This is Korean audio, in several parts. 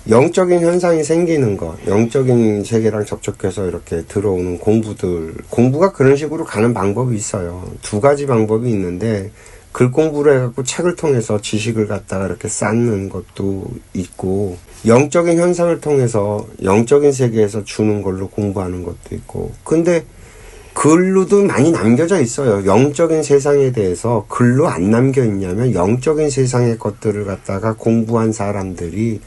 영적인 현상이 생기는 거, 영적인 세계랑 접촉해서 이렇게 들어오는 공부가 그런 식으로 가는 방법이 있어요. 두 가지 방법이 있는데, 글 공부를 해갖고 책을 통해서 지식을 갖다가 이렇게 쌓는 것도 있고, 영적인 현상을 통해서 영적인 세계에서 주는 걸로 공부하는 것도 있고, 근데 글로도 많이 남겨져 있어요. 영적인 세상에 대해서 글로 안 남겨 있냐면, 영적인 세상의 것들을 갖다가 공부한 사람들이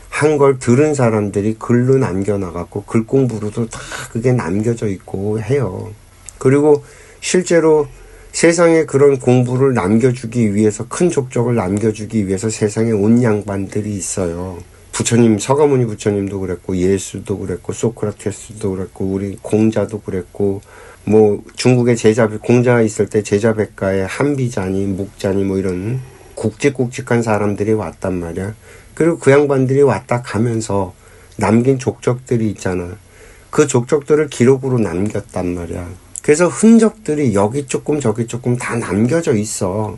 한 걸 들은 사람들이 글로 남겨놔갖고 글 공부로도 다 그게 남겨져 있고 해요. 그리고 실제로 세상에 그런 공부를 남겨주기 위해서, 큰 족적을 남겨주기 위해서 세상에 온 양반들이 있어요. 부처님, 서가모니 부처님도 그랬고, 예수도 그랬고, 소크라테스도 그랬고, 우리 공자도 그랬고, 뭐 중국에 공자 있을 때 제자백가에 한비자니, 묵자니 뭐 이런 굵직굵직한 사람들이 왔단 말이야. 그리고 그 양반들이 왔다 가면서 남긴 족적들이 있잖아. 그 족적들을 기록으로 남겼단 말이야. 그래서 흔적들이 여기 조금 저기 조금 다 남겨져 있어.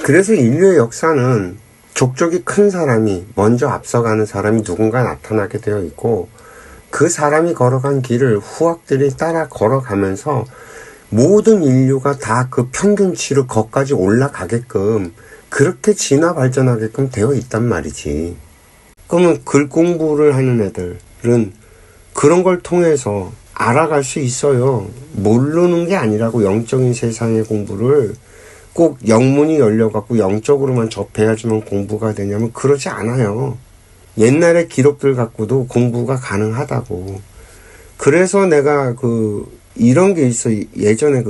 그래서 인류의 역사는 족적이 큰 사람이, 먼저 앞서가는 사람이 누군가 나타나게 되어 있고, 그 사람이 걸어간 길을 후학들이 따라 걸어가면서 모든 인류가 다 그 평균치로 거기까지 올라가게끔, 그렇게 진화 발전하게끔 되어 있단 말이지. 그러면 글 공부를 하는 애들은 그런 걸 통해서 알아갈 수 있어요. 모르는 게 아니라고. 영적인 세상의 공부를 꼭 영문이 열려갖고 영적으로만 접해야지만 공부가 되냐면 그러지 않아요. 옛날의 기록들 갖고도 공부가 가능하다고. 그래서 내가 이런 게 있어. 예전에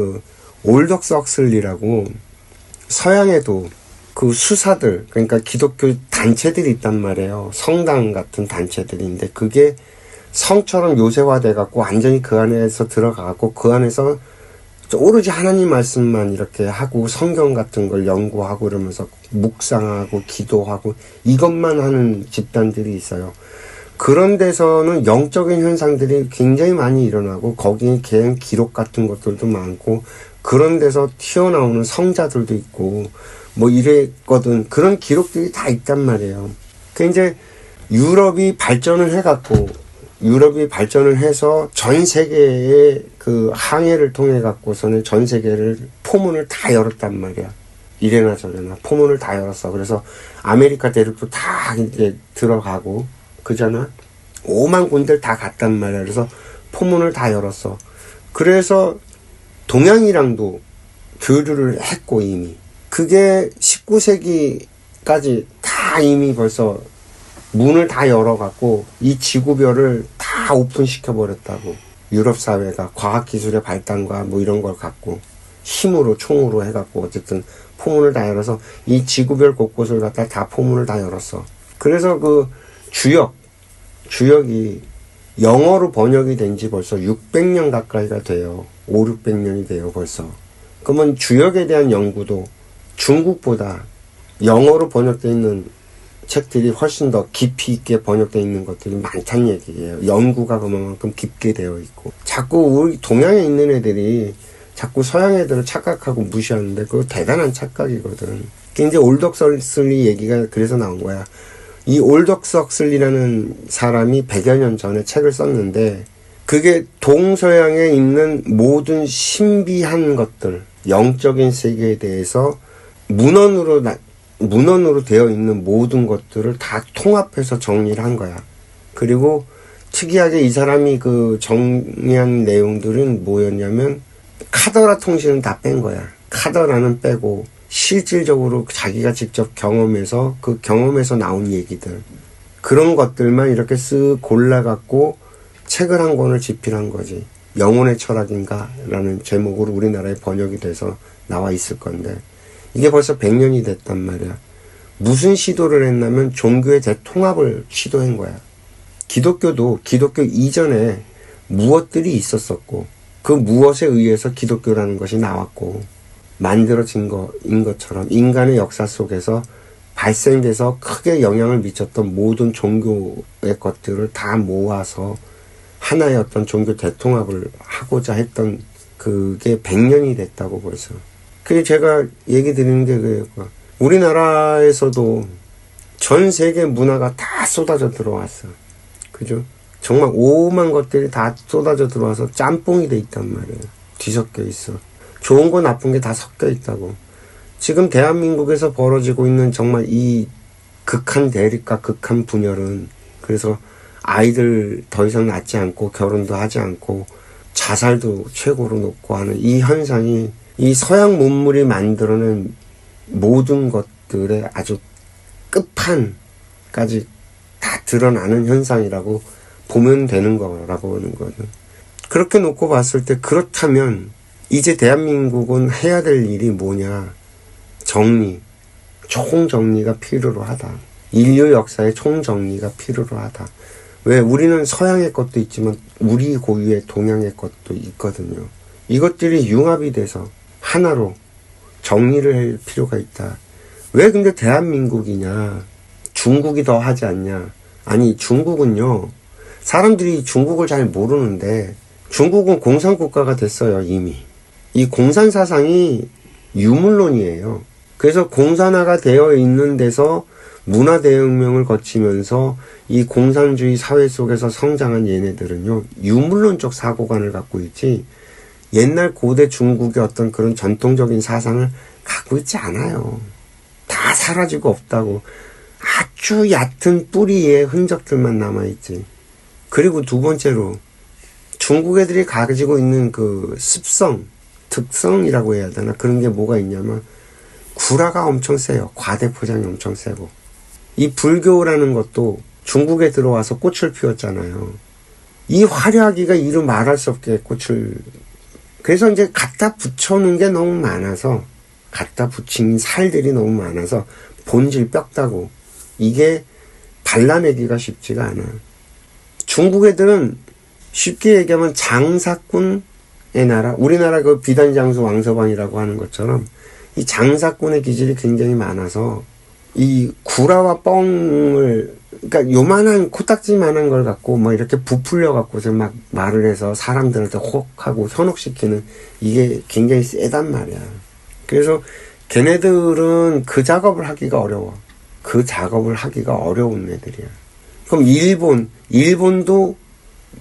올덕스 헉슬리라고 서양에도 그 수사들, 그러니까 기독교 단체들이 있단 말이에요. 성당 같은 단체들인데 그게 성처럼 요새화돼갖고 완전히 그 안에서 들어가고 그 안에서 오로지 하나님 말씀만 이렇게 하고 성경 같은 걸 연구하고 이러면서 묵상하고 기도하고 이것만 하는 집단들이 있어요. 그런 데서는 영적인 현상들이 굉장히 많이 일어나고 거기에 개인 기록 같은 것들도 많고 그런 데서 튀어나오는 성자들도 있고 뭐 이랬거든. 그런 기록들이 다 있단 말이에요. 그 이제 유럽이 발전을 해서 전 세계의 그 항해를 통해 갖고서는 전 세계를 포문을 다 열었단 말이야. 이래나 저래나 포문을 다 열었어. 그래서 아메리카 대륙도 다 이제 들어가고 그잖아. 5만 군데를 다 갔단 말이야. 그래서 포문을 다 열었어. 그래서 동양이랑도 교류를 했고 이미. 그게 19세기까지 다 이미 벌써 문을 다 열어갖고 이 지구별을 다 오픈시켜버렸다고. 유럽 사회가 과학기술의 발달과 뭐 이런 걸 갖고 힘으로 총으로 해갖고 어쨌든 포문을 다 열어서 이 지구별 곳곳을 갖다 다 포문을 다 열었어. 그래서 그 주역이 영어로 번역이 된 지 벌써 600년 가까이가 돼요. 500~600년이 돼요 벌써. 그러면 주역에 대한 연구도 중국보다 영어로 번역되어 있는 책들이 훨씬 더 깊이 있게 번역되어 있는 것들이 많다는 얘기예요. 연구가 그만큼 깊게 되어 있고. 자꾸 우리 동양에 있는 애들이 자꾸 서양 애들을 착각하고 무시하는데 그거 대단한 착각이거든. 그게 이제 올덕스 헉슬리 얘기가 그래서 나온 거야. 이 올덕스 헉슬리라는 사람이 100여 년 전에 책을 썼는데 그게 동서양에 있는 모든 신비한 것들, 영적인 세계에 대해서 문헌으로 되어 있는 모든 것들을 다 통합해서 정리를 한 거야. 그리고 특이하게 이 사람이 그 정리한 내용들은 뭐였냐면 카더라 통신은 다 뺀 거야. 카더라는 빼고 실질적으로 자기가 직접 경험해서 그 경험에서 나온 얘기들 그런 것들만 이렇게 쓱 골라갖고 책을 한 권을 집필한 거지. 영혼의 철학인가? 라는 제목으로 우리나라에 번역이 돼서 나와 있을 건데 이게 벌써 100년이 됐단 말이야. 무슨 시도를 했냐면 종교의 대통합을 시도한 거야. 기독교 이전에 무엇들이 있었었고 그 무엇에 의해서 기독교라는 것이 나왔고 만들어진 거인 것처럼 인간의 역사 속에서 발생돼서 크게 영향을 미쳤던 모든 종교의 것들을 다 모아서 하나의 어떤 종교 대통합을 하고자 했던 그게 100년이 됐다고 벌써. 그게 제가 얘기 드리는 게 그래요. 우리나라에서도 전 세계 문화가 다 쏟아져 들어왔어. 그죠? 정말 오만 것들이 다 쏟아져 들어와서 짬뽕이 돼 있단 말이에요. 뒤섞여 있어. 좋은 거 나쁜 게 다 섞여 있다고. 지금 대한민국에서 벌어지고 있는 정말 이 극한 대립과 극한 분열은, 그래서 아이들 더 이상 낳지 않고 결혼도 하지 않고 자살도 최고로 높고 하는 이 현상이 이 서양 문물이 만들어낸 모든 것들의 아주 끝판까지 다 드러나는 현상이라고 보면 되는 거라고 하는 거는. 그렇게 놓고 봤을 때, 그렇다면 이제 대한민국은 해야 될 일이 뭐냐. 정리, 총정리가 필요로 하다. 인류 역사의 총정리가 필요로 하다. 왜? 우리는 서양의 것도 있지만 우리 고유의 동양의 것도 있거든요. 이것들이 융합이 돼서 하나로 정리를 할 필요가 있다. 왜 근데 대한민국이냐? 중국이 더 하지 않냐? 아니, 중국은요, 사람들이 중국을 잘 모르는데 중국은 공산국가가 됐어요, 이미. 이 공산사상이 유물론이에요. 그래서 공산화가 되어 있는 데서 문화대혁명을 거치면서 이 공산주의 사회 속에서 성장한 얘네들은요, 유물론적 사고관을 갖고 있지, 옛날 고대 중국의 어떤 그런 전통적인 사상을 갖고 있지 않아요. 다 사라지고 없다고. 아주 얕은 뿌리의 흔적들만 남아있지. 그리고 두 번째로, 중국 애들이 가지고 있는 그 습성, 특성이라고 해야 되나? 그런 게 뭐가 있냐면, 구라가 엄청 세요. 과대 포장이 엄청 세고. 이 불교라는 것도 중국에 들어와서 꽃을 피웠잖아요. 이 화려하기가 이루 말할 수 없게 꽃을. 그래서 이제 갖다 붙여놓은 게 너무 많아서, 갖다 붙인 살들이 너무 많아서 본질 뼈다고. 이게 발라내기가 쉽지가 않아. 중국 애들은 쉽게 얘기하면 장사꾼의 나라, 우리나라 그 비단장수 왕서방이라고 하는 것처럼 이 장사꾼의 기질이 굉장히 많아서 이 구라와 뻥을, 그러니까 요만한 코딱지만한 걸 갖고 막 이렇게 부풀려 갖고서 막 말을 해서 사람들한테 혹하고 현혹시키는, 이게 굉장히 세단 말이야. 그래서 걔네들은 그 작업을 하기가 어려워. 그 작업을 하기가 어려운 애들이야. 그럼 일본도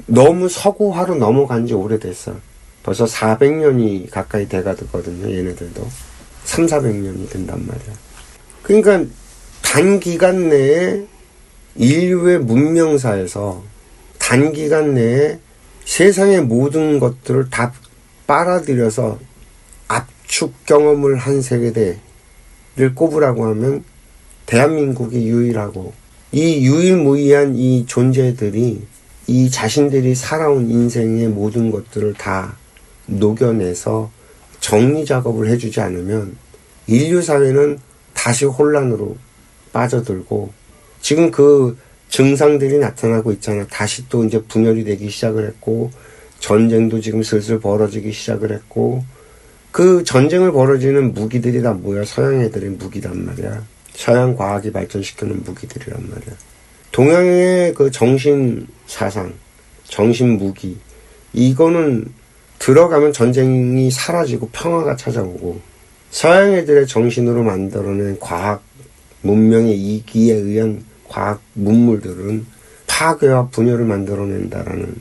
너무 서구화로 넘어간 지 오래됐어. 벌써 400년이 가까이 돼가거든요, 얘네들도. 300~400년이 된단 말이야. 그러니까 단기간 내에 인류의 문명사에서 단기간 내에 세상의 모든 것들을 다 빨아들여서 압축 경험을 한 세계대를 꼽으라고 하면 대한민국이 유일하고, 이 유일무이한 이 존재들이 이 자신들이 살아온 인생의 모든 것들을 다 녹여내서 정리 작업을 해주지 않으면 인류 사회는 다시 혼란으로 빠져들고, 지금 그 증상들이 나타나고 있잖아. 다시 또 이제 분열이 되기 시작을 했고, 전쟁도 지금 슬슬 벌어지기 시작을 했고, 그 전쟁을 벌어지는 무기들이 다 뭐야? 서양 애들의 무기란 말이야. 서양 과학이 발전시키는 무기들이란 말이야. 동양의 그 정신 사상, 정신 무기, 이거는 들어가면 전쟁이 사라지고 평화가 찾아오고, 서양 애들의 정신으로 만들어낸 과학, 문명의 이기에 의한 과학 문물들은 파괴와 분열을 만들어낸다라는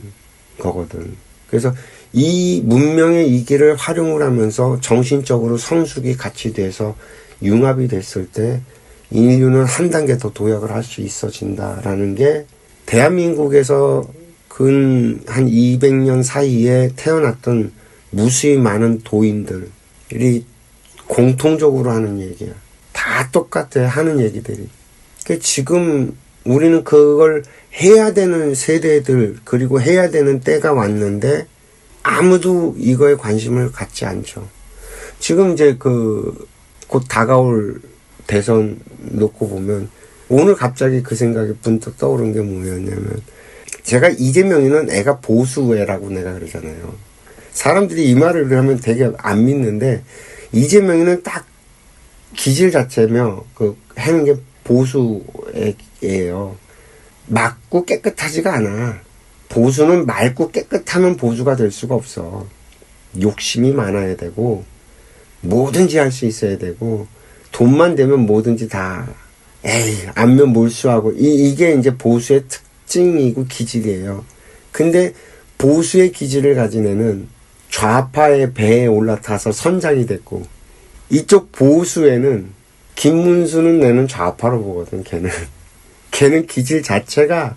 거거든. 그래서 이 문명의 이기를 활용을 하면서 정신적으로 성숙이 같이 돼서 융합이 됐을 때 인류는 한 단계 더 도약을 할 수 있어진다라는 게, 대한민국에서 근 한 200년 사이에 태어났던 무수히 많은 도인들이 공통적으로 하는 얘기야. 다 똑같아, 하는 얘기들이. 그러니까 지금 우리는 그걸 해야 되는 세대들, 그리고 해야 되는 때가 왔는데 아무도 이거에 관심을 갖지 않죠. 지금 이제 곧 다가올 대선 놓고 보면, 오늘 갑자기 그 생각이 문득 떠오른 게 뭐였냐면, 제가 이재명이는 애가 보수애라고 내가 그러잖아요. 사람들이 이 말을 하면 되게 안 믿는데, 이재명이는 딱 기질 자체며 하는 게 보수애예요. 맑고 깨끗하지가 않아. 보수는 맑고 깨끗하면 보수가 될 수가 없어. 욕심이 많아야 되고 뭐든지 할 수 있어야 되고 돈만 되면 뭐든지 다 안면 몰수하고 이게 이제 보수의 특징이고 기질이에요. 근데 보수의 기질을 가진 애는 좌파의 배에 올라타서 선장이 됐고 이쪽 보수에는 김문수는 내는 좌파로 보거든. 걔는 기질 자체가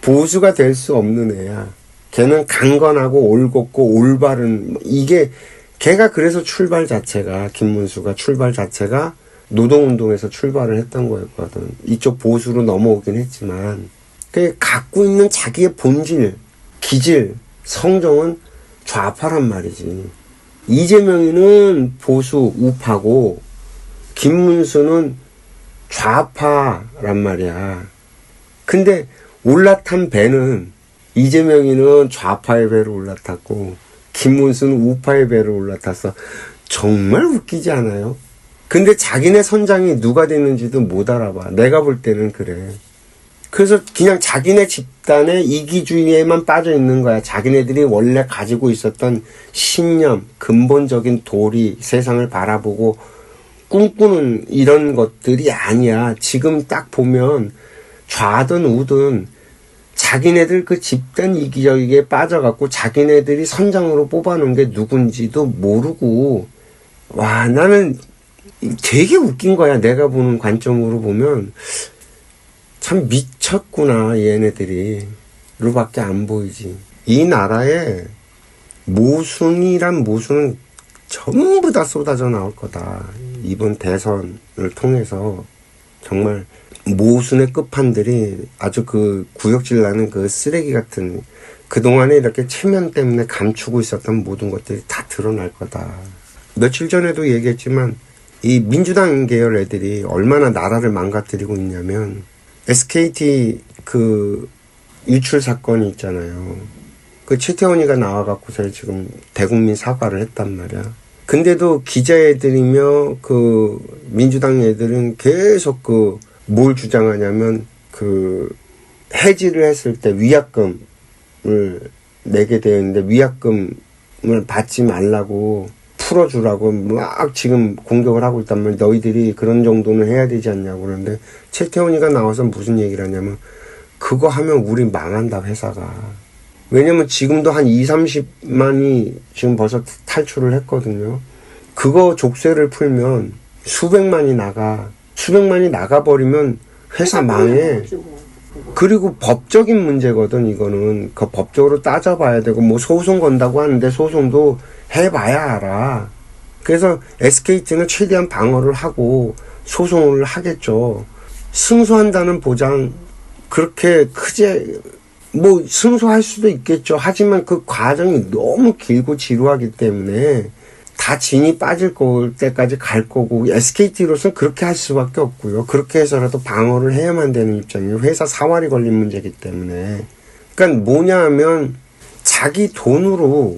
보수가 될 수 없는 애야. 걔는 강건하고 올곧고 올바른 이게 걔가 그래서 김문수가 출발 자체가 노동운동에서 출발을 했던 거였거든. 이쪽 보수로 넘어오긴 했지만 그 갖고 있는 자기의 본질, 기질, 성정은 좌파란 말이지. 이재명이는 보수 우파고 김문수는 좌파란 말이야. 근데 올라탄 배는 이재명이는 좌파의 배로 올라탔고 김문수는 우파의 배로 올라타서 정말 웃기지 않아요? 근데 자기네 선장이 누가 됐는지도 못 알아봐. 내가 볼 때는 그래. 그래서 그냥 자기네 집단의 이기주의에만 빠져 있는 거야. 자기네들이 원래 가지고 있었던 신념, 근본적인 도리, 세상을 바라보고 꿈꾸는 이런 것들이 아니야. 지금 딱 보면 좌든 우든 자기네들 그 집단 이기적에 빠져갖고 자기네들이 선장으로 뽑아놓은 게 누군지도 모르고 와 나는 되게 웃긴 거야. 내가 보는 관점으로 보면 참 미쳤구나 얘네들이 로밖에 안 보이지. 이 나라에 모순이란 모순은 전부 다 쏟아져 나올 거다. 이번 대선을 통해서 정말 모순의 끝판들이 아주 그 구역질 나는 그 쓰레기 같은 그동안에 이렇게 체면 때문에 감추고 있었던 모든 것들이 다 드러날 거다. 며칠 전에도 얘기했지만 이 민주당 계열 애들이 얼마나 나라를 망가뜨리고 있냐면 SKT 그 유출 사건이 있잖아요. 그 최태원이가 나와갖고서 지금 대국민 사과를 했단 말이야. 근데도 기자애들이며 그 민주당 애들은 계속 뭘 주장하냐면 해지를 했을 때 위약금을 내게 되었는데 위약금을 받지 말라고 풀어주라고 막 지금 공격을 하고 있단 말이야. 너희들이 그런 정도는 해야 되지 않냐고 그러는데 최태원이가 나와서 무슨 얘기를 하냐면 그거 하면 우리 망한다 회사가. 왜냐면 지금도 한 20-30만이 지금 벌써 탈출을 했거든요. 그거 족쇄를 풀면 수백만이 나가버리면 회사 망해. 그리고 법적인 문제거든 이거는. 그 법적으로 따져봐야 되고 뭐 소송 건다고 하는데 소송도 해봐야 알아. 그래서 SKT는 최대한 방어를 하고 소송을 하겠죠. 승소한다는 보장 그렇게 크지 뭐 승소할 수도 있겠죠. 하지만 그 과정이 너무 길고 지루하기 때문에 다 진이 빠질 때까지 갈 거고 SKT로서는 그렇게 할 수밖에 없고요. 그렇게 해서라도 방어를 해야만 되는 입장이에요. 회사 사활이 걸린 문제이기 때문에. 그러니까 뭐냐 하면 자기 돈으로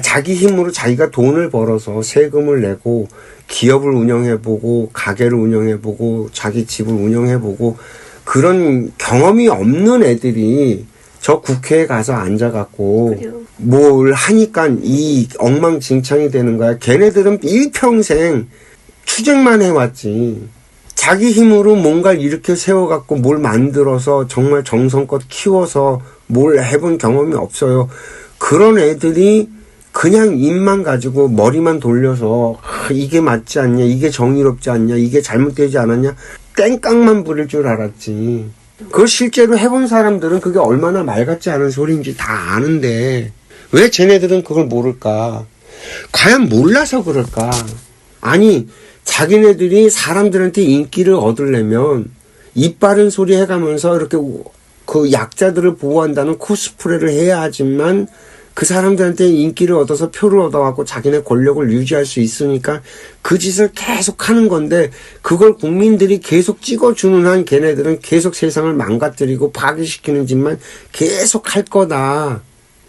자기 힘으로 자기가 돈을 벌어서 세금을 내고 기업을 운영해보고 가게를 운영해보고 자기 집을 운영해보고 그런 경험이 없는 애들이 저 국회에 가서 앉아갖고 그래요. 뭘 하니까 이 엉망진창이 되는 거야. 걔네들은 일평생 투쟁만 해왔지. 자기 힘으로 뭔가를 이렇게 세워갖고 뭘 만들어서 정말 정성껏 키워서 뭘 해본 경험이 없어요. 그런 애들이 그냥 입만 가지고 머리만 돌려서 이게 맞지 않냐, 이게 정의롭지 않냐, 이게 잘못되지 않았냐 땡깡만 부릴 줄 알았지. 그걸 실제로 해본 사람들은 그게 얼마나 말 같지 않은 소리인지 다 아는데 왜 쟤네들은 그걸 모를까? 과연 몰라서 그럴까? 아니 자기네들이 사람들한테 인기를 얻으려면 입 바른 소리 해가면서 이렇게 그 약자들을 보호한다는 코스프레를 해야 하지만 그 사람들한테 인기를 얻어서 표를 얻어갖고 자기네 권력을 유지할 수 있으니까 그 짓을 계속 하는 건데 그걸 국민들이 계속 찍어주는 한 걔네들은 계속 세상을 망가뜨리고 파괴시키는 짓만 계속 할 거다.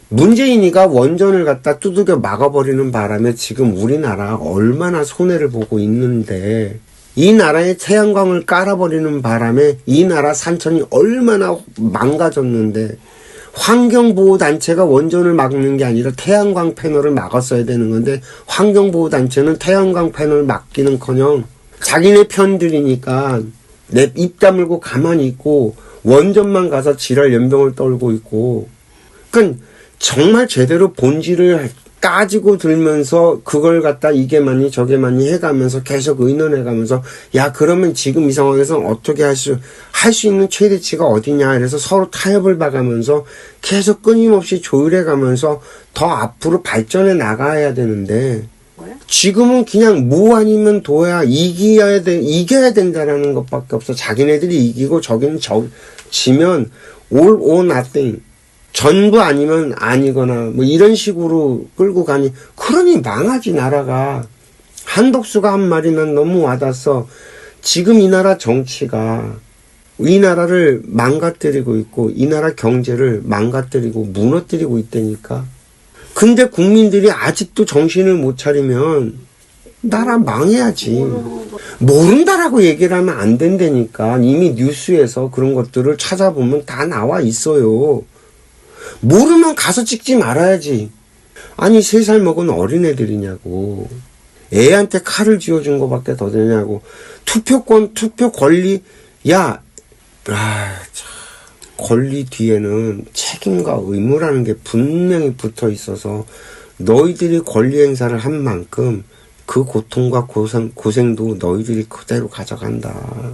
문재인이가 원전을 갖다 두들겨 막아버리는 바람에 지금 우리나라 얼마나 손해를 보고 있는데 이 나라에 태양광을 깔아버리는 바람에 이 나라 산천이 얼마나 망가졌는데 환경보호단체가 원전을 막는 게 아니라 태양광 패널을 막았어야 되는 건데 환경보호단체는 태양광 패널을 막기는커녕 자기네 편들이니까 내 입 다물고 가만히 있고 원전만 가서 지랄 연병을 떨고 있고, 그러니까 정말 제대로 본질을 까지고 들면서 그걸 갖다 이게 맞니 저게 맞니 해가면서 계속 의논해가면서 야 그러면 지금 이 상황에서는 어떻게 할 수 있는 최대치가 어디냐 이래서 서로 타협을 봐가면서 계속 끊임없이 조율해가면서 더 앞으로 발전해 나가야 되는데 지금은 그냥 뭐 아니면 도야 이겨야 된다라는 것밖에 없어. 자기네들이 이기고 저기는 지면 all or nothing. 전부 아니면 아니거나 뭐 이런 식으로 끌고 가니 그러니 망하지 나라가. 한덕수가 한 말이 난 너무 와닿았어. 지금 이 나라 정치가 이 나라를 망가뜨리고 있고 이 나라 경제를 망가뜨리고 무너뜨리고 있다니까. 근데 국민들이 아직도 정신을 못 차리면 나라 망해야지. 모른다라고 얘기를 하면 안 된다니까. 이미 뉴스에서 그런 것들을 찾아보면 다 나와 있어요. 모르면 가서 찍지 말아야지. 아니 3살 먹은 어린애들이냐고. 애한테 칼을 쥐어준 것밖에 더 되냐고. 투표권, 투표 권리. 야, 권리 뒤에는 책임과 의무라는 게 분명히 붙어 있어서 너희들이 권리 행사를 한 만큼 그 고통과 고생도 너희들이 그대로 가져간다.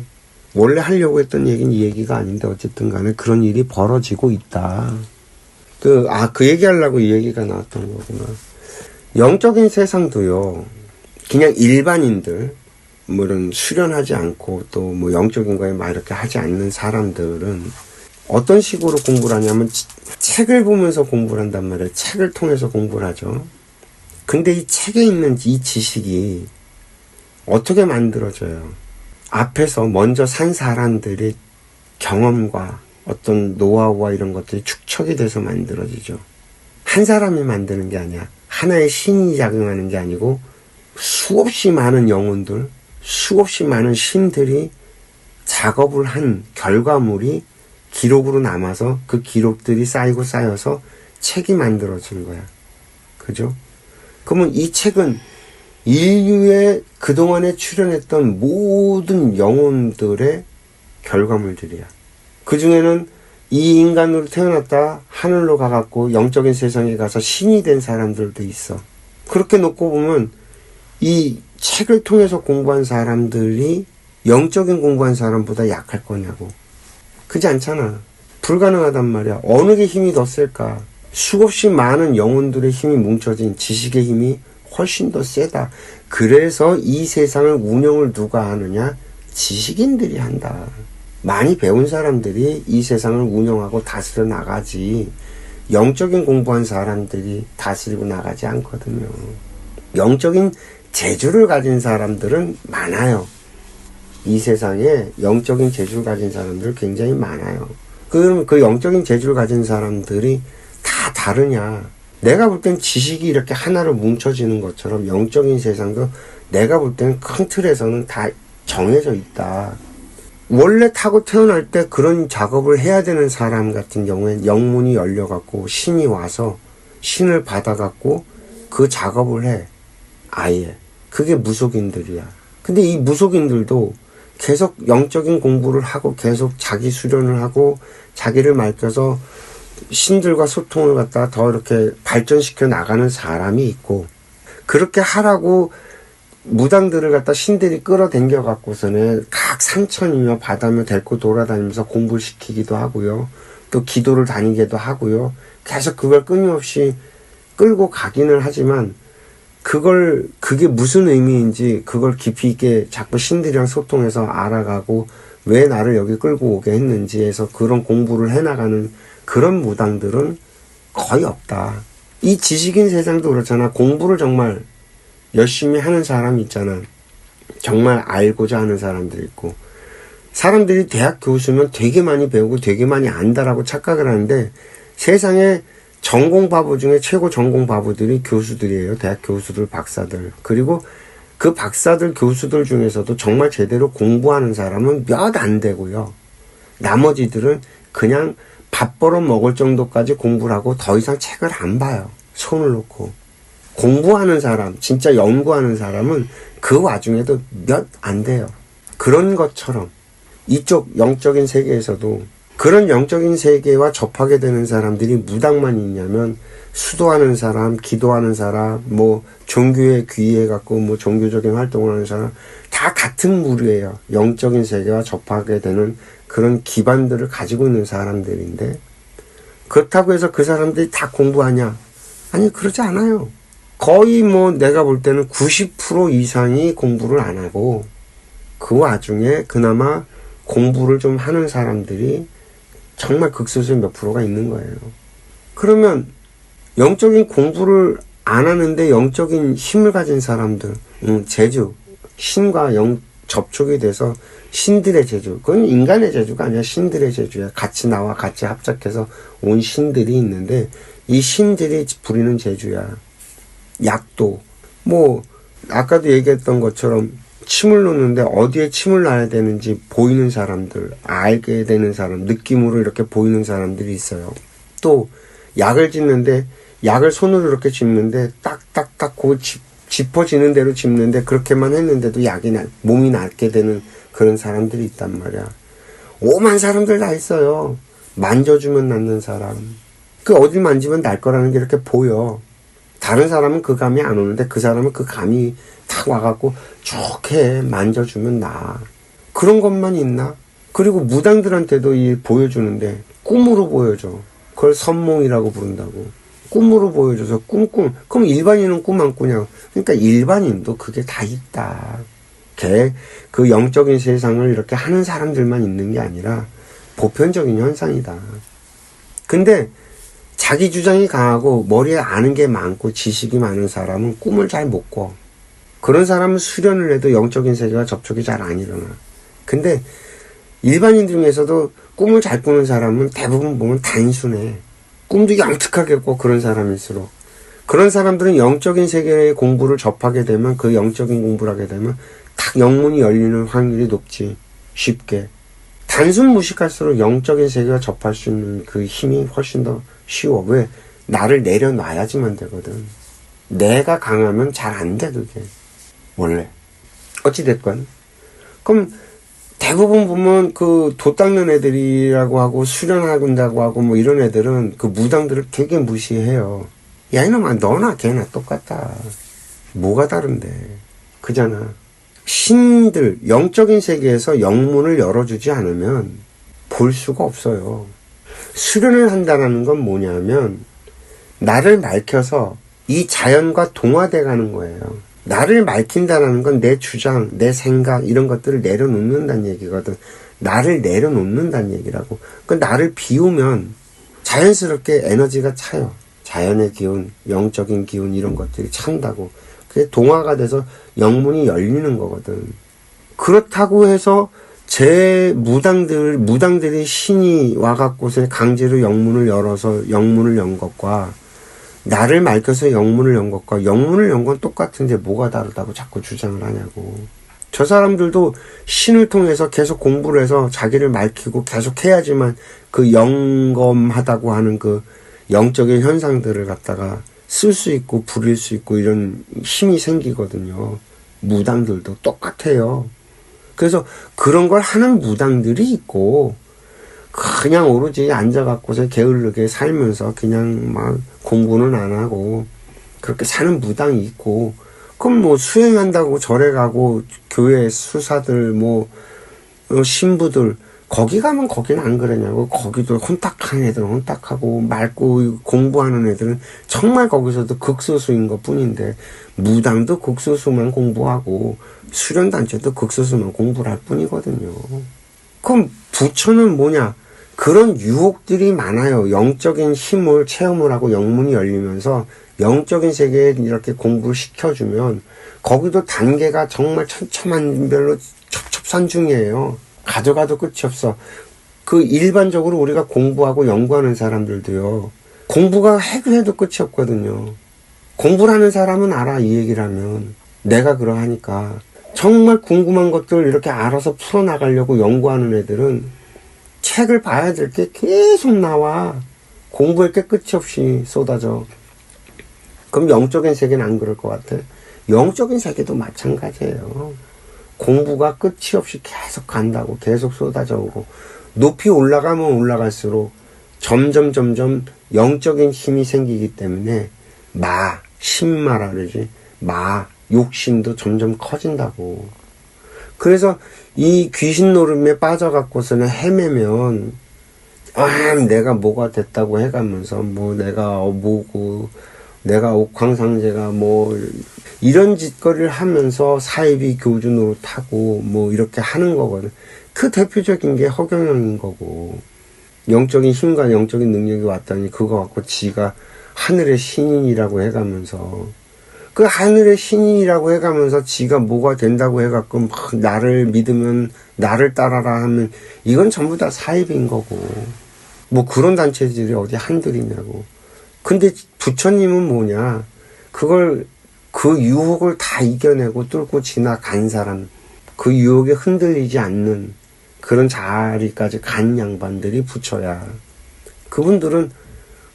원래 하려고 했던 얘기는 이 얘기가 아닌데 어쨌든 간에 그런 일이 벌어지고 있다. 그 얘기 하려고 이 얘기가 나왔던 거구나. 영적인 세상도요, 그냥 일반인들, 뭐 이런 수련하지 않고 또 뭐 영적인 거에 막 이렇게 하지 않는 사람들은 어떤 식으로 공부를 하냐면 책을 보면서 공부를 한단 말이에요. 책을 통해서 공부를 하죠. 근데 이 책에 있는 이 지식이 어떻게 만들어져요? 앞에서 먼저 산 사람들의 경험과 어떤 노하우와 이런 것들이 축적이 돼서 만들어지죠. 한 사람이 만드는 게 아니야. 하나의 신이 작용하는 게 아니고 수없이 많은 영혼들, 수없이 많은 신들이 작업을 한 결과물이 기록으로 남아서 그 기록들이 쌓여서 책이 만들어진 거야. 그죠? 그러면 이 책은 인류의 그동안에 출현했던 모든 영혼들의 결과물들이야. 그 중에는 이 인간으로 태어났다 하늘로 가갖고 영적인 세상에 가서 신이 된 사람들도 있어. 그렇게 놓고 보면 이 책을 통해서 공부한 사람들이 영적인 공부한 사람보다 약할 거냐고. 그렇지 않잖아. 불가능하단 말이야. 어느 게 힘이 더 셀까? 수없이 많은 영혼들의 힘이 뭉쳐진 지식의 힘이 훨씬 더 세다. 그래서 이 세상을 운영을 누가 하느냐? 지식인들이 한다. 많이 배운 사람들이 이 세상을 운영하고 다스려 나가지 영적인 공부한 사람들이 다스리고 나가지 않거든요. 영적인 재주를 가진 사람들은 많아요. 이 세상에 영적인 재주를 가진 사람들 굉장히 많아요. 그럼 그 영적인 재주를 가진 사람들이 다 다르냐? 내가 볼 땐 지식이 이렇게 하나로 뭉쳐지는 것처럼 영적인 세상도 내가 볼 때는 큰 틀에서는 다 정해져 있다. 원래 타고 태어날 때 그런 작업을 해야 되는 사람 같은 경우엔 영문이 열려갖고 신이 와서 신을 받아갖고 그 작업을 해. 아예. 그게 무속인들이야. 근데 이 무속인들도 계속 영적인 공부를 하고 계속 자기 수련을 하고 자기를 밝혀서 신들과 소통을 갖다 더 이렇게 발전시켜 나가는 사람이 있고, 그렇게 하라고 무당들을 갖다 신들이 끌어당겨 갖고서는 각 산천이며 바다며 데리고 돌아다니면서 공부를 시키기도 하고요. 또 기도를 다니기도 하고요. 계속 그걸 끊임없이 끌고 가기는 하지만 그게 무슨 의미인지 그걸 깊이 있게 자꾸 신들이랑 소통해서 알아가고 왜 나를 여기 끌고 오게 했는지 해서 그런 공부를 해나가는 그런 무당들은 거의 없다. 이 지식인 세상도 그렇잖아. 공부를 정말 열심히 하는 사람이 있잖아. 정말 알고자 하는 사람들이 있고, 사람들이 대학 교수면 되게 많이 배우고 되게 많이 안다라고 착각을 하는데 세상에 전공 바보 중에 최고 전공 바보들이 교수들이에요. 대학 교수들, 박사들. 그리고 그 박사들, 교수들 중에서도 정말 제대로 공부하는 사람은 몇 안 되고요. 나머지들은 그냥 밥 벌어 먹을 정도까지 공부를 하고 더 이상 책을 안 봐요. 손을 놓고. 공부하는 사람, 진짜 연구하는 사람은 그 와중에도 몇 안 돼요. 그런 것처럼 이쪽 영적인 세계에서도 그런 영적인 세계와 접하게 되는 사람들이 무당만 있냐면 수도하는 사람, 기도하는 사람, 뭐 종교에 귀의해갖고 뭐 종교적인 활동을 하는 사람 다 같은 무리예요. 영적인 세계와 접하게 되는 그런 기반들을 가지고 있는 사람들인데 그렇다고 해서 그 사람들이 다 공부하냐? 아니 그러지 않아요. 거의 뭐 내가 볼 때는 90% 이상이 공부를 안 하고 그 와중에 그나마 공부를 좀 하는 사람들이 정말 극소수의 몇 프로가 있는 거예요. 그러면 영적인 공부를 안 하는데 영적인 힘을 가진 사람들, 재주, 신과 접촉이 돼서 신들의 재주, 그건 인간의 재주가 아니라 신들의 재주야. 같이 나와 같이 합작해서 온 신들이 있는데 이 신들이 부리는 재주야. 약도, 뭐 아까도 얘기했던 것처럼 침을 놓는데 어디에 침을 놔야 되는지 보이는 사람들, 알게 되는 사람, 느낌으로 이렇게 보이는 사람들이 있어요. 또 약을 짚는데 약을 손으로 이렇게 짚는데 딱딱딱 그 짚어지는 대로 짚는데 그렇게만 했는데도 몸이 낫게 되는 그런 사람들이 있단 말이야. 오만 사람들 다 있어요. 만져주면 낫는 사람. 그 어딜 만지면 날 거라는 게 이렇게 보여. 다른 사람은 그 감이 안 오는데 그 사람은 그 감이 탁 와갖고 좋게 만져주면 나. 그런 것만 있나? 그리고 무당들한테도 보여주는데 꿈으로 보여줘. 그걸 선몽이라고 부른다고. 꿈으로 보여줘서 그럼 일반인은 꿈 안 꾸냐? 그러니까 일반인도 그게 다 있다. 그 영적인 세상을 이렇게 하는 사람들만 있는 게 아니라 보편적인 현상이다. 근데 자기 주장이 강하고 머리에 아는 게 많고 지식이 많은 사람은 꿈을 잘 못 꿔. 그런 사람은 수련을 해도 영적인 세계와 접촉이 잘 안 일어나. 근데 일반인 중에서도 꿈을 잘 꾸는 사람은 대부분 보면 단순해. 꿈도 영특하게 꿔, 그런 사람일수록. 그런 사람들은 영적인 세계의 공부를 접하게 되면, 그 영적인 공부를 하게 되면 탁 영문이 열리는 확률이 높지. 쉽게. 단순 무식할수록 영적인 세계와 접할 수 있는 그 힘이 훨씬 더 쉬워. 왜? 나를 내려놔야지만 되거든. 내가 강하면 잘 안 돼, 그게. 원래. 어찌됐건. 그럼 대부분 보면 그 도 닦는 애들이라고 하고 수련한다고 하고 뭐 이런 애들은 그 무당들을 되게 무시해요. 야, 이놈아, 너나 걔나 똑같다. 뭐가 다른데. 그잖아. 신들, 영적인 세계에서 영문을 열어주지 않으면 볼 수가 없어요. 수련을 한다는 건 뭐냐면 나를 밝혀서 이 자연과 동화돼 가는 거예요. 나를 밝힌다는 건 내 주장, 내 생각 이런 것들을 내려놓는다는 얘기거든. 나를 내려놓는다는 얘기라고. 그 나를 비우면 자연스럽게 에너지가 차요. 자연의 기운, 영적인 기운 이런 것들이 찬다고. 그게 동화가 돼서 영문이 열리는 거거든. 그렇다고 해서 제 무당들이 신이 와갖고서 강제로 영문을 열어서 영문을 연 것과 나를 밝혀서 영문을 연 것과 영문을 연 건 똑같은데 뭐가 다르다고 자꾸 주장을 하냐고. 저 사람들도 신을 통해서 계속 공부를 해서 자기를 밝히고 계속 해야지만 그 영검하다고 하는 그 영적인 현상들을 갖다가 쓸 수 있고 부릴 수 있고 이런 힘이 생기거든요. 무당들도 똑같아요. 그래서 그런 걸 하는 무당들이 있고 그냥 오로지 앉아갖고서 게을르게 살면서 그냥 막 공부는 안 하고 그렇게 사는 무당이 있고, 그럼 뭐 수행한다고 절에 가고 교회 수사들 뭐 신부들 거기 가면 거기는 안 그러냐고. 거기도 혼탁한 애들은 혼탁하고 맑고 공부하는 애들은 정말 거기서도 극소수인 것 뿐인데 무당도 극소수만 공부하고 수련단체도 극소수만 공부를 할 뿐이거든요. 그럼 부처는 뭐냐? 그런 유혹들이 많아요. 영적인 힘을 체험을 하고 영문이 열리면서 영적인 세계에 이렇게 공부를 시켜주면 거기도 단계가 정말 천차만별로 첩첩산중이에요. 가져가도 끝이 없어. 그 일반적으로 우리가 공부하고 연구하는 사람들도요. 공부가 해도 끝이 없거든요. 공부를 하는 사람은 알아, 이 얘기를 하면. 내가 그러하니까. 정말 궁금한 것들 이렇게 알아서 풀어나가려고 연구하는 애들은 책을 봐야 될 게 계속 나와. 공부할 게 끝이 없이 쏟아져. 그럼 영적인 세계는 안 그럴 것 같아? 영적인 세계도 마찬가지예요. 공부가 끝이 없이 계속 간다고. 계속 쏟아져 오고. 높이 올라가면 올라갈수록 점점 영적인 힘이 생기기 때문에 신마라 그러지. 욕심도 점점 커진다고. 그래서 이 귀신 노름에 빠져갖고서는 헤매면, 내가 뭐가 됐다고 해가면서, 내가 옥황상제가 이런 짓거리를 하면서 사이비 교주 노릇하고, 이렇게 하는 거거든. 그 대표적인 게 허경영인 거고, 영적인 힘과 영적인 능력이 왔다니, 그거 갖고 지가 하늘의 신인이라고 해가면서, 그 하늘의 신인이라고 해가면서 지가 뭐가 된다고 해갖고 막 나를 믿으면 나를 따라라 하면 이건 전부 다 사입인 거고. 그런 단체들이 어디 한둘이냐고. 근데 부처님은 뭐냐. 그 유혹을 다 이겨내고 뚫고 지나간 사람, 그 유혹에 흔들리지 않는 그런 자리까지 간 양반들이 부처야. 그분들은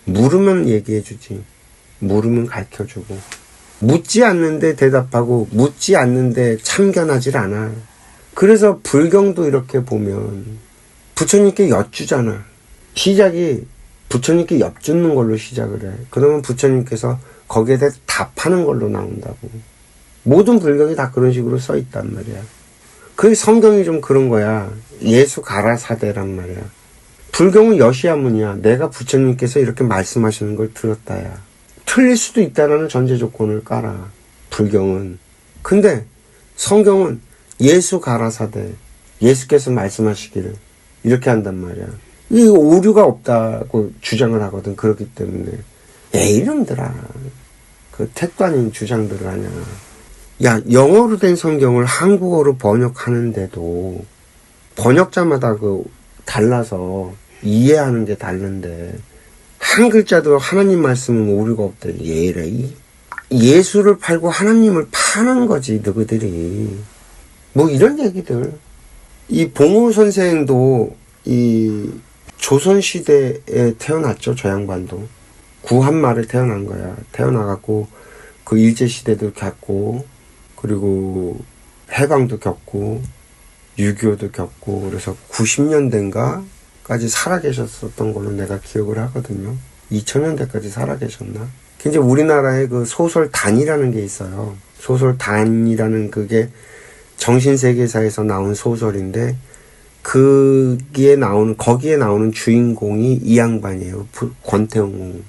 물으면 얘기해주지. 물으면 가르쳐주고. 묻지 않는데 대답하고 묻지 않는데 참견하질 않아. 그래서 불경도 이렇게 보면 부처님께 여쭈잖아. 시작이 부처님께 엿주는 걸로 시작을 해. 그러면 부처님께서 거기에 대해 답하는 걸로 나온다고. 모든 불경이 다 그런 식으로 써 있단 말이야. 그 성경이 좀 그런 거야. 예수 가라사대란 말이야. 불경은 여시야문이야. 내가 부처님께서 이렇게 말씀하시는 걸 들었다야. 틀릴 수도 있다라는 전제 조건을 깔아. 불경은. 근데 성경은 예수 가라사대. 예수께서 말씀하시기를 이렇게 한단 말이야. 이 오류가 없다고 주장을 하거든. 그렇기 때문에 이놈들아. 그 택도 아닌 주장들을 하냐. 야, 영어로 된 성경을 한국어로 번역하는데도 번역자마다 달라서 이해하는 게 다른데 한 글자도 하나님 말씀은 오류가 없대. 예수를 팔고 하나님을 파는 거지, 너희들이. 이런 얘기들. 이 봉우 선생도 이 조선시대에 태어났죠, 저 양반도. 구한말에 태어난 거야. 태어나갖고 그 일제시대도 겪고, 그리고 해방도 겪고, 6.25도 겪고, 그래서 90년대인가? 까지 살아계셨었던 걸로 내가 기억을 하거든요. 2000년대까지 살아계셨나? 이제 우리나라에 그 소설단이라는 게 있어요. 소설단이라는 그게 정신세계사에서 나온 소설인데 거기에 나오는 주인공이 이 양반이에요. 권태웅.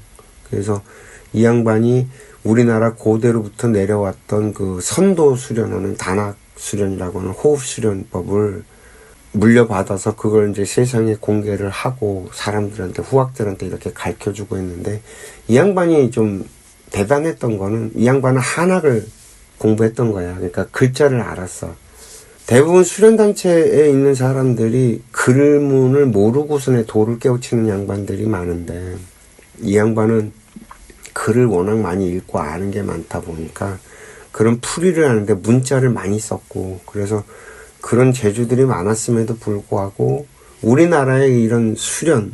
그래서 이 양반이 우리나라 고대로부터 내려왔던 그 선도 수련하는 단학 수련이라고 하는 호흡 수련법을 물려받아서 그걸 이제 세상에 공개를 하고 사람들한테, 후학들한테 이렇게 가르쳐주고 있는데, 이 양반이 좀 대단했던 거는 이 양반은 한학을 공부했던 거야. 그러니까 글자를 알았어. 대부분 수련단체에 있는 사람들이 글문을 모르고서는 도를 깨우치는 양반들이 많은데, 이 양반은 글을 워낙 많이 읽고 아는 게 많다 보니까 그런 풀이를 하는데 문자를 많이 썼고, 그래서 그런 재주들이 많았음에도 불구하고 우리나라에 이런 수련의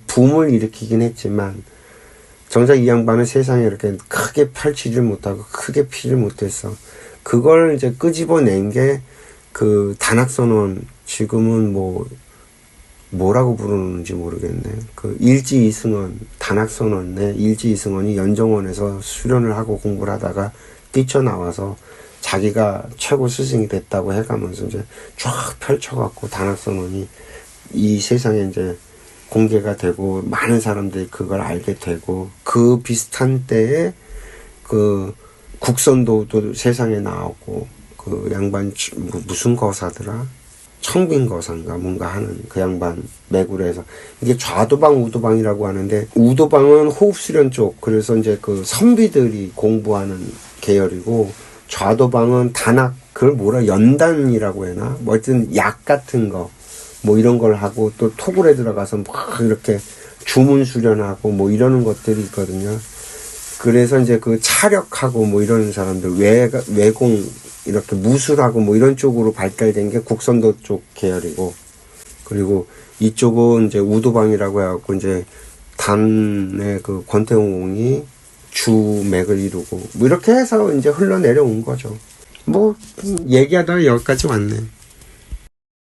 붐을 일으키긴 했지만 정작 이 양반은 세상에 이렇게 크게 펼치질 못하고 크게 피질 못했어. 그걸 이제 끄집어낸 게 그 단학선원, 지금은 뭐라고 부르는지 모르겠네. 그 일지이승원, 단학선원의 일지이승원이 연정원에서 수련을 하고 공부를 하다가 뛰쳐나와서 자기가 최고 스승이 됐다고 해가면서 이제 쫙 펼쳐갖고 단학선원이 이 세상에 이제 공개가 되고 많은 사람들이 그걸 알게 되고, 그 비슷한 때에 그 국선도도 세상에 나오고, 그 양반 무슨 거사더라? 청빈거사인가 뭔가 하는 그 양반 매구에서, 이게 좌도방 우도방이라고 하는데, 우도방은 호흡수련 쪽, 그래서 이제 그 선비들이 공부하는 계열이고, 좌도방은 단학, 그걸 연단이라고 해나? 하여튼 약 같은 거, 이런 걸 하고, 또 토굴에 들어가서 막 이렇게 주문 수련하고 이러는 것들이 있거든요. 그래서 이제 그 차력하고 이러는 사람들, 외공, 이렇게 무술하고 이런 쪽으로 발달된 게 국선도 쪽 계열이고, 그리고 이쪽은 이제 우도방이라고 해갖고 이제 단의 그 권태웅이 주맥을 이루고 뭐 이렇게 해서 이제 흘러내려온 거죠. 뭐 얘기하다가 여기까지 왔네.